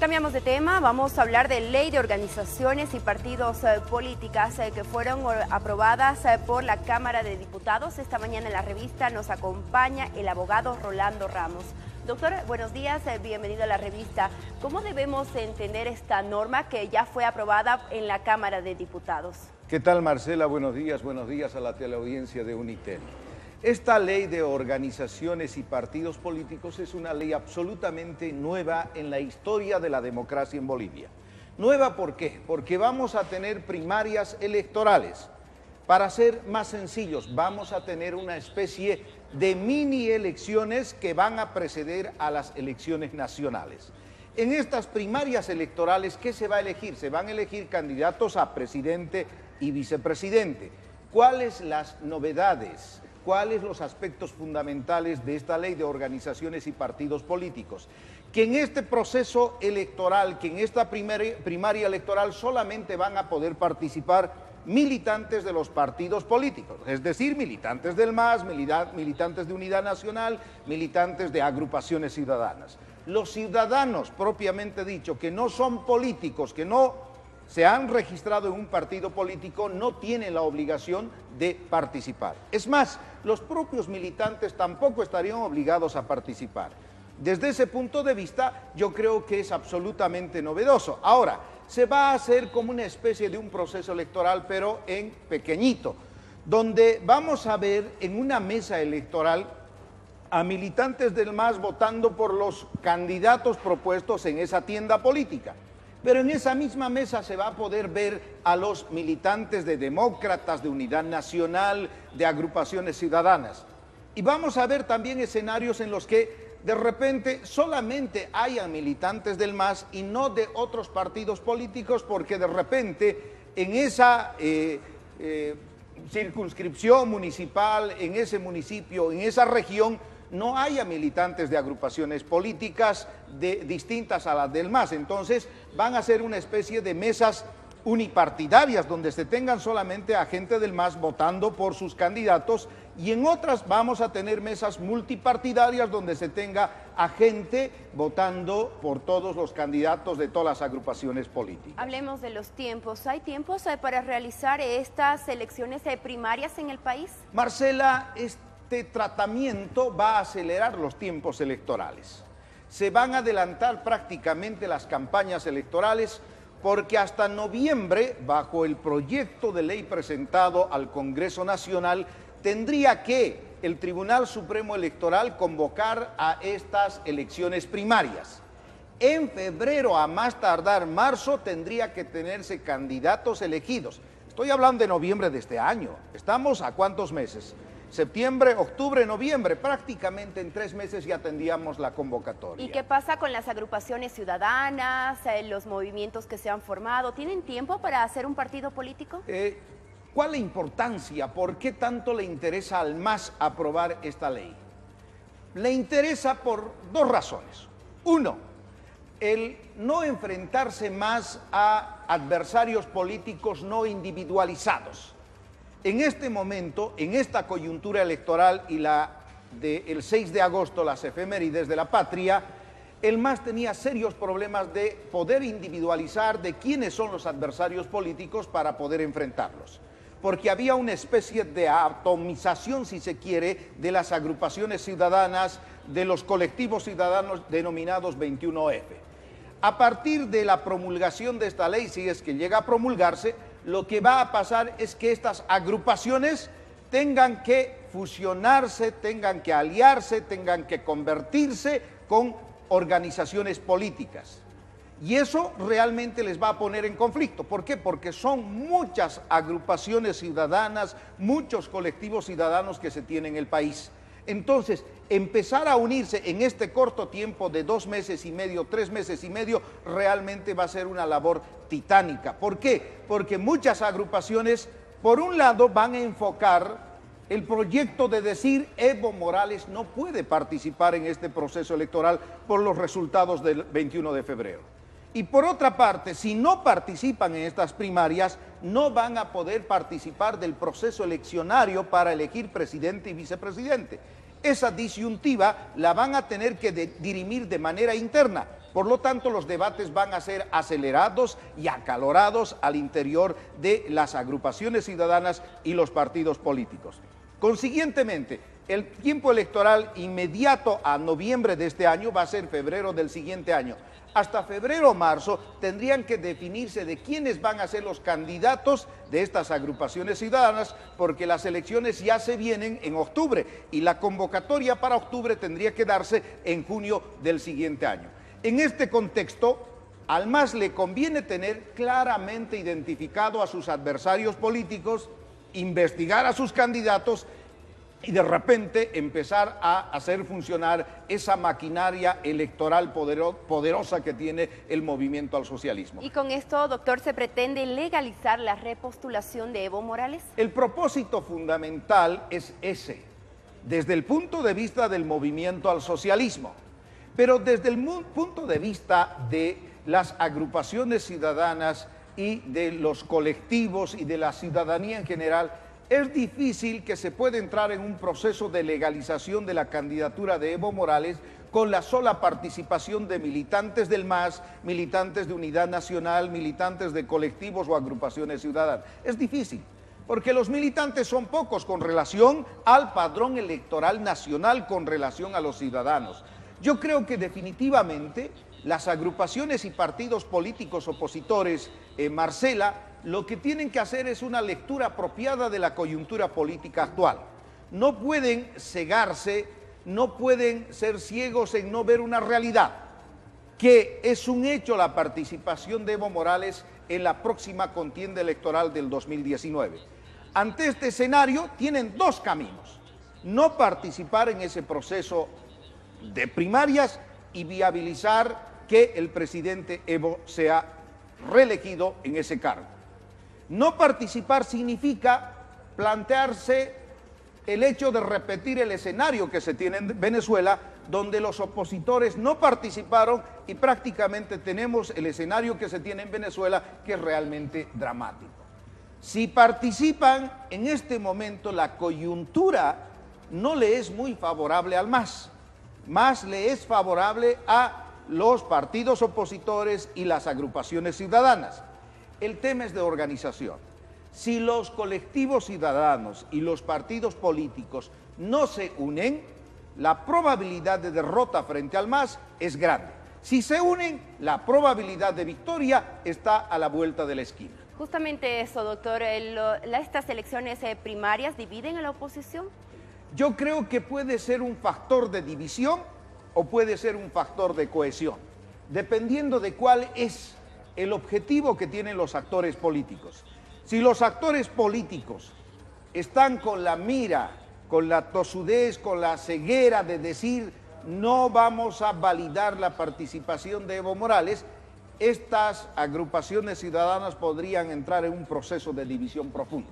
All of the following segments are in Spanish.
Cambiamos de tema, vamos a hablar de ley de organizaciones y partidos políticas que fueron aprobadas por la Cámara de Diputados. Esta mañana en la revista nos acompaña el abogado Rolando Ramos. Doctor, buenos días, bienvenido a la revista. ¿Cómo debemos entender esta norma que ya fue aprobada en la Cámara de Diputados? ¿Qué tal, Marcela? Buenos días a la teleaudiencia de Unitel. Esta ley de organizaciones y partidos políticos es una ley absolutamente nueva en la historia de la democracia en Bolivia. ¿Nueva por qué? Porque vamos a tener primarias electorales. Para ser más sencillos, vamos a tener una especie de mini elecciones que van a preceder a las elecciones nacionales. En estas primarias electorales, ¿qué se va a elegir? Se van a elegir candidatos a presidente y vicepresidente. ¿Cuáles las novedades? ¿Cuáles los aspectos fundamentales de esta ley de organizaciones y partidos políticos? Que en este proceso electoral, que en esta primaria electoral solamente van a poder participar militantes de los partidos políticos, es decir, militantes del MAS, militantes de Unidad Nacional, militantes de agrupaciones ciudadanas. Los ciudadanos, propiamente dicho, que no son políticos, que no se han registrado en un partido político, no tienen la obligación de participar. Es más, los propios militantes tampoco estarían obligados a participar. Desde ese punto de vista, yo creo que es absolutamente novedoso. Ahora, se va a hacer como una especie de un proceso electoral, pero en pequeñito, donde vamos a ver en una mesa electoral a militantes del MAS votando por los candidatos propuestos en esa tienda política. Pero en esa misma mesa se va a poder ver a los militantes de demócratas, de Unidad Nacional, de agrupaciones ciudadanas. Y vamos a ver también escenarios en los que de repente solamente hayan militantes del MAS y no de otros partidos políticos, porque de repente en esa circunscripción municipal, en ese municipio, en esa región, no haya militantes de agrupaciones políticas distintas a las del MAS. Entonces van a ser una especie de mesas unipartidarias donde se tengan solamente a gente del MAS votando por sus candidatos, y en otras vamos a tener mesas multipartidarias donde se tenga a gente votando por todos los candidatos de todas las agrupaciones políticas. Hablemos de los tiempos. ¿Hay tiempos para realizar estas elecciones primarias en el país? Marcela, este tratamiento va a acelerar los tiempos electorales. Se van a adelantar prácticamente las campañas electorales, porque hasta noviembre, bajo el proyecto de ley presentado al Congreso Nacional, tendría que el Tribunal Supremo Electoral convocar a estas elecciones primarias. En febrero, a más tardar marzo, tendría que tenerse candidatos elegidos. Estoy hablando de noviembre de este año. ¿Estamos a cuántos meses? Septiembre, octubre, noviembre, prácticamente en 3 meses ya tendríamos la convocatoria. ¿Y qué pasa con las agrupaciones ciudadanas, los movimientos que se han formado? ¿Tienen tiempo para hacer un partido político? ¿Cuál es la importancia? ¿Por qué tanto le interesa al MAS aprobar esta ley? Le interesa por 2 razones. Uno, el no enfrentarse más a adversarios políticos no individualizados. En este momento, en esta coyuntura electoral y la del 6 de agosto, las efemérides de la patria, el MAS tenía serios problemas de poder individualizar de quiénes son los adversarios políticos para poder enfrentarlos. Porque había una especie de atomización, si se quiere, de las agrupaciones ciudadanas, de los colectivos ciudadanos denominados 21F. A partir de la promulgación de esta ley, si es que llega a promulgarse, lo que va a pasar es que estas agrupaciones tengan que fusionarse, tengan que aliarse, tengan que convertirse con organizaciones políticas. Y eso realmente les va a poner en conflicto. ¿Por qué? Porque son muchas agrupaciones ciudadanas, muchos colectivos ciudadanos que se tienen en el país. Entonces, empezar a unirse en este corto tiempo de 2 meses y medio, 3 meses y medio, realmente va a ser una labor titánica. ¿Por qué? Porque muchas agrupaciones, por un lado, van a enfocar el proyecto de decir Evo Morales no puede participar en este proceso electoral por los resultados del 21 de febrero. Y por otra parte, si no participan en estas primarias, no van a poder participar del proceso eleccionario para elegir presidente y vicepresidente. Esa disyuntiva la van a tener que dirimir de manera interna. Por lo tanto, los debates van a ser acelerados y acalorados al interior de las agrupaciones ciudadanas y los partidos políticos. Consiguientemente, el tiempo electoral inmediato a noviembre de este año va a ser febrero del siguiente año. Hasta febrero o marzo tendrían que definirse de quiénes van a ser los candidatos de estas agrupaciones ciudadanas, porque las elecciones ya se vienen en octubre y la convocatoria para octubre tendría que darse en junio del siguiente año. En este contexto, al MAS le conviene tener claramente identificado a sus adversarios políticos, investigar a sus candidatos y de repente empezar a hacer funcionar esa maquinaria electoral poderosa que tiene el movimiento al socialismo. Y con esto, doctor, ¿se pretende legalizar la repostulación de Evo Morales? El propósito fundamental es ese, desde el punto de vista del movimiento al socialismo, pero desde el punto de vista de las agrupaciones ciudadanas y de los colectivos y de la ciudadanía en general, es difícil que se pueda entrar en un proceso de legalización de la candidatura de Evo Morales con la sola participación de militantes del MAS, militantes de Unidad Nacional, militantes de colectivos o agrupaciones ciudadanas. Es difícil, porque los militantes son pocos con relación al padrón electoral nacional, con relación a los ciudadanos. Yo creo que definitivamente las agrupaciones y partidos políticos opositores, Marcela, lo que tienen que hacer es una lectura apropiada de la coyuntura política actual. No pueden cegarse, no pueden ser ciegos en no ver una realidad, que es un hecho la participación de Evo Morales en la próxima contienda electoral del 2019. Ante este escenario tienen dos caminos: no participar en ese proceso de primarias y viabilizar que el presidente Evo sea reelegido en ese cargo. No participar significa plantearse el hecho de repetir el escenario que se tiene en Venezuela, donde los opositores no participaron y prácticamente tenemos el escenario que se tiene en Venezuela, que es realmente dramático. Si participan, en este momento la coyuntura no le es muy favorable al MAS, más le es favorable a los partidos opositores y las agrupaciones ciudadanas. El tema es de organización. Si los colectivos ciudadanos y los partidos políticos no se unen, la probabilidad de derrota frente al MAS es grande. Si se unen, la probabilidad de victoria está a la vuelta de la esquina. Justamente eso, doctor. ¿Estas elecciones primarias dividen a la oposición? Yo creo que puede ser un factor de división o puede ser un factor de cohesión, dependiendo de cuál es el objetivo que tienen los actores políticos. Si los actores políticos están con la mira, con la tosudez, con la ceguera de decir no vamos a validar la participación de Evo Morales, estas agrupaciones ciudadanas podrían entrar en un proceso de división profundo.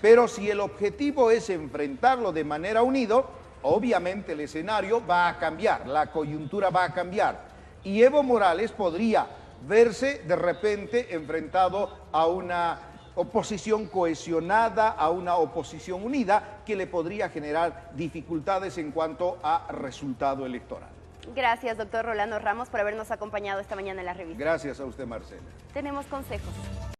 Pero si el objetivo es enfrentarlo de manera unida, obviamente el escenario va a cambiar, la coyuntura va a cambiar. Y Evo Morales podría verse de repente enfrentado a una oposición cohesionada, a una oposición unida, que le podría generar dificultades en cuanto a resultado electoral. Gracias, doctor Rolando Ramos, por habernos acompañado esta mañana en la revista. Gracias a usted, Marcela. Tenemos consejos.